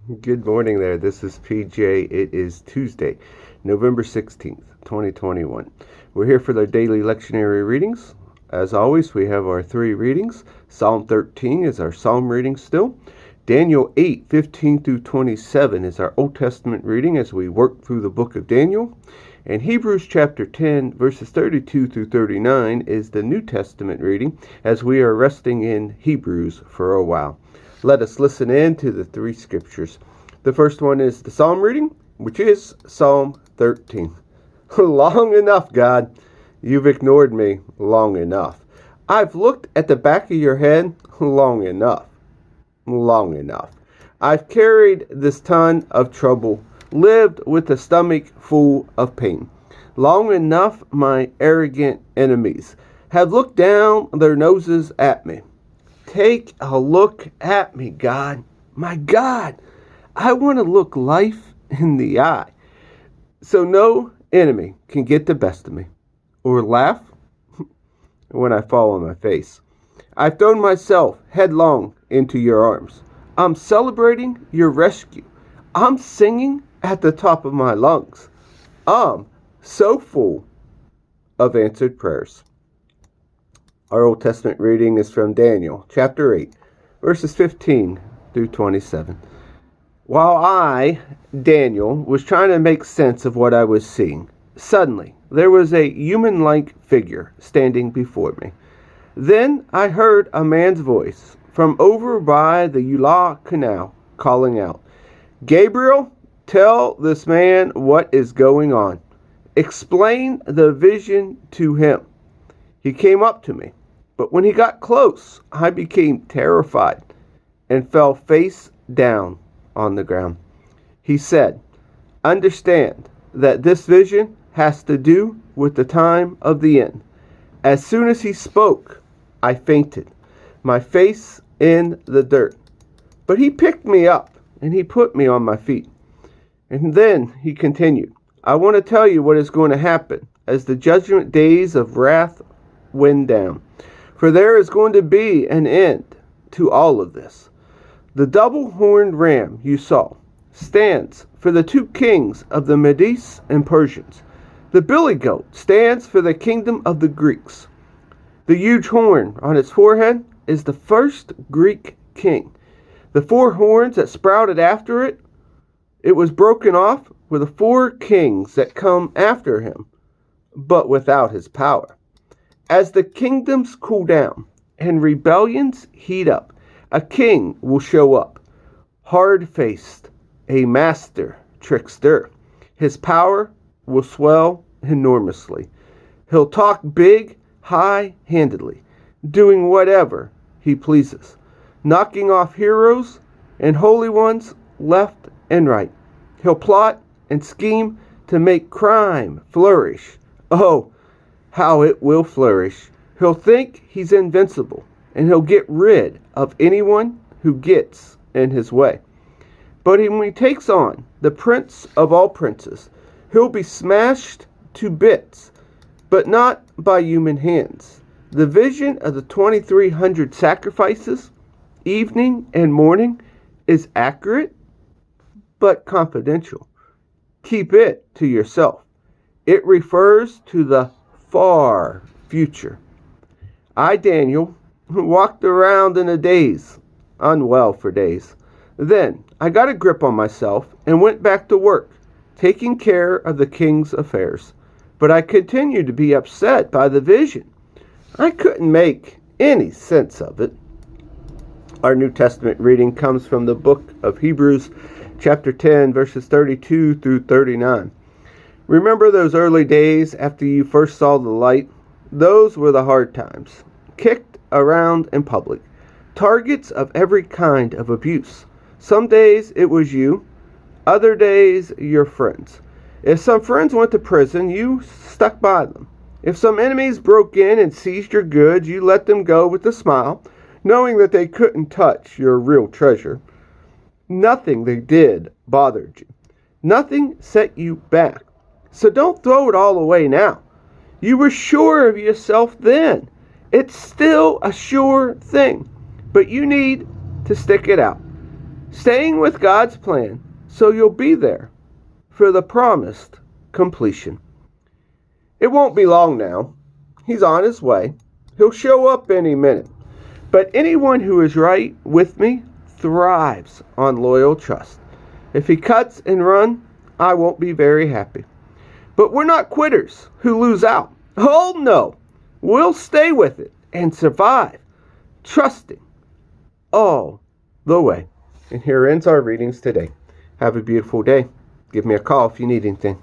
Good morning there. This is PJ. It is Tuesday, November 16th, 2021. We're here for the daily lectionary readings. As always, we have our three readings. Psalm 13 is our psalm reading still. Daniel 8:15 through 27 is our Old Testament reading as we work through the book of Daniel. And Hebrews chapter 10, verses 32 through 39 is the New Testament reading as we are resting in Hebrews for a while. Let us listen in to the three scriptures. The first one is the psalm reading, which is Psalm 13. Long enough, God. You've ignored me long enough. I've looked at the back of your head long enough. Long enough. I've carried this ton of trouble, lived with a stomach full of pain. Long enough, my arrogant enemies have looked down their noses at me. Take a look at me, God. My God, I want to look life in the eye so no enemy can get the best of me or laugh when I fall on my face. I've thrown myself headlong into your arms. I'm celebrating your rescue. I'm singing at the top of my lungs. I'm so full of answered prayers. Our Old Testament reading is from Daniel chapter 8, verses 15 through 27. While I, Daniel, was trying to make sense of what I was seeing, suddenly there was a human-like figure standing before me. Then I heard a man's voice from over by the Eula Canal calling out, Gabriel, tell this man what is going on. Explain the vision to him. He came up to me, but when he got close, I became terrified and fell face down on the ground. He said, understand that this vision has to do with the time of the end. As soon as he spoke, I fainted, my face in the dirt. But he picked me up and he put me on my feet. And then he continued, I want to tell you what is going to happen as the judgment days of wrath wind down. For there is going to be an end to all of this. The double-horned ram you saw stands for the two kings of the Medes and Persians. The billy goat stands for the kingdom of the Greeks. The huge horn on its forehead is the first Greek king. The four horns that sprouted after it, it was broken off with the four kings that come after him, but without his power. As the kingdoms cool down and rebellions heat up, a king will show up, hard-faced, a master trickster. His power will swell enormously. He'll talk big, high-handedly, doing whatever he pleases, knocking off heroes and holy ones left and right. He'll plot and scheme to make crime flourish. Oh, how it will flourish. He'll think he's invincible, and he'll get rid of anyone who gets in his way. But when he takes on the prince of all princes, he'll be smashed to bits, but not by human hands. The vision of the 2,300 sacrifices, evening and morning, is accurate, but confidential. Keep it to yourself. It refers to the far future. I, Daniel, walked around in a daze, unwell for days. Then I got a grip on myself and went back to work, taking care of the king's affairs. But I continued to be upset by the vision. I couldn't make any sense of it. Our New Testament reading comes from the book of Hebrews, chapter 10, verses 32 through 39. Remember those early days after you first saw the light? Those were the hard times. Kicked around in public. Targets of every kind of abuse. Some days it was you, other days your friends. If some friends went to prison, you stuck by them. If some enemies broke in and seized your goods, you let them go with a smile, knowing that they couldn't touch your real treasure. Nothing they did bothered you. Nothing set you back. So don't throw it all away now. You were sure of yourself then. It's still a sure thing, but you need to stick it out. staying with God's plan so you'll be there for the promised completion. It won't be long now. He's on his way. He'll show up any minute. But anyone who is right with me thrives on loyal trust. If he cuts and runs, I won't be very happy. But we're not quitters who lose out. Oh no, we'll stay with it and survive, trusting all the way. And here ends our readings today. Have a beautiful day. Give me a call if you need anything.